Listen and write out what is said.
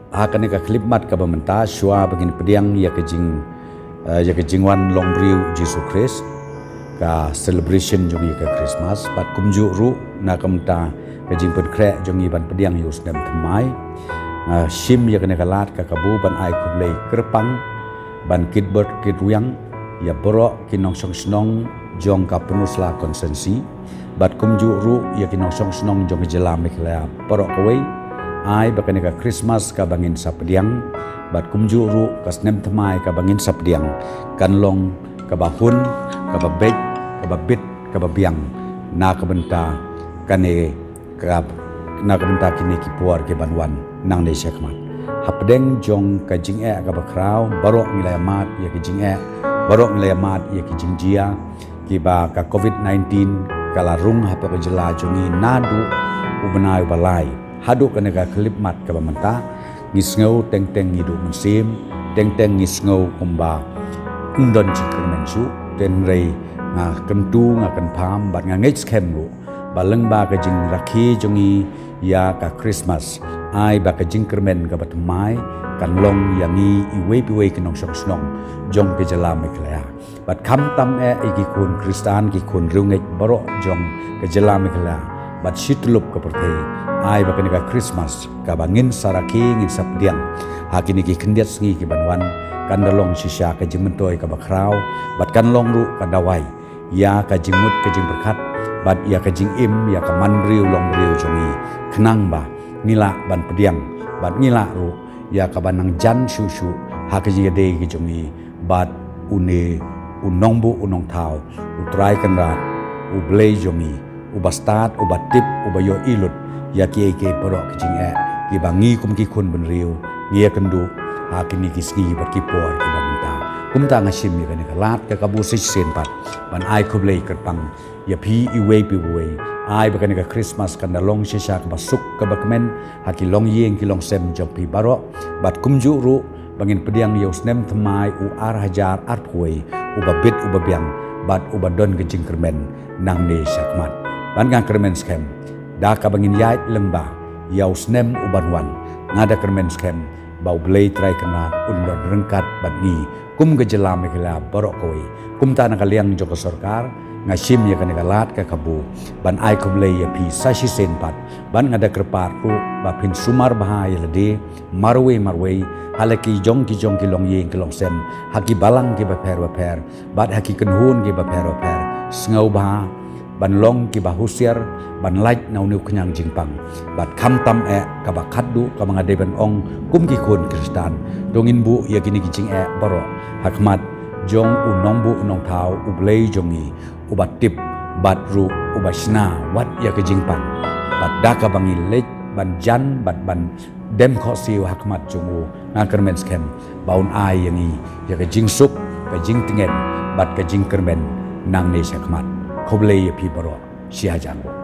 akan ka klip mat ka bamenta shua bagin pediang ya ke jingwan long riu Jesus Christ ka celebration jongi ka Christmas pat kumju ru na kamta ka jing pet kre jongi ban pediang yus dem tmai shim ya kene kalat ka kabu ban ai kublei kerpang ban kitbert kitwiang ya boro kinong song snong jong ka penusla konsensi bat kumju ru ya kinong song snong jong jelam ikla boro kawai ai bakane ka Christmas ka bangin sapdiang bat kumju ru ka snem tmai ka bangin sapdiang kanlong ka bahun ka babek ka babit ka babiang na ka benta kane ka na ka benta kini kipuar ke banwan nang de sekmat hapdeng jong ka jing e ka bakrau baro ngilai mat ya ke jing e baro ngilai mat ya ke jing jia ki ba ka COVID-19 kala rung hapa ka jela jongi nadu ubenai balai hadu kena ka klip mat ka bamenta ngisngau teng-teng hidup musim teng-teng ngisngau kumba undon jikremensu ten rei nga kentu nga kenpam bat nga ngej kemru baleng ba ka jing rakhi jongi ya ka Christmas ai ba ka jing kermen ka batmai kan long yangi iwe piwe kinong song snong jong ke jala meklaya bat kham tam e iki kun kristan ki kun rungej baro jong ke jala meklaya bat shitlup ka perthei ai ba ka Christmas ka bangin saraki ngin sapdiang hakini ki kendiat sngi ki banwan kan dalong sisya ka jing mentoi ka bakrau bat kan long ru ka dawai ya ka jingmut ka jing berkat bat ya ka jing im ya ka manriu long riu jongi kenang ba ngila ban pediang bat ngila ru ya ka banang jan susu hakiji de ki jongi bat une unongbu unong thau utrai kanra ublei jongi ubastat ubatip ubayo ilut ya ki ke porok kijing e ki bangi kum ki kun benriu ngia kendu hakini ki sngi bat ki por ki bamta kumta ngashim ya kane kalat ka kabu sen pat ban ai kublei kerpang ya pi iwe pi we ai bakane ka Christmas kan long shisha ka basuk ka bakmen haki long yeng ki long sem jong pi baro bat kumju ru bangin pediang yos nem tmai u ar hajar art huai u babit u babiang bat u badon ke jing kermen nang ne sakmat ban gang kermen skem da ka bangin yait lengba yaus nem u banwan ngada kermen skem bau blei trai kena undon rengkat bat ni kum gejela mekela borok koi kum ta nakaliang joko sarkar ngashim ya kane kalat ka kabu ban ai kublei ya pi sashi sen pat ban ngada kerpar ru ba pin sumar bahai lede marwe halaki jong ki long yeng ki long sem haki balang ki ba per bat haki kenhun ki ba per sngau ba ban long ki ba husiar ban lait nau nu kenyang jingpang bat kham tam e ka ba khaddu ka mangade ban ong kum ki kun kristan dongin bu ya kini ki jing e baro hakmat jong unong bu unong thau ublei jongi ubat tip bat ru ubashna wat ya ke jingpang bat daka bangi lej ban jan bat ban dem kho siu hakmat jongu na kermen skem baun ai yangi ya ke jing sup ke jing tingen bat ke jing kermen nang ne sakmat khoblei ya pi baro sia jango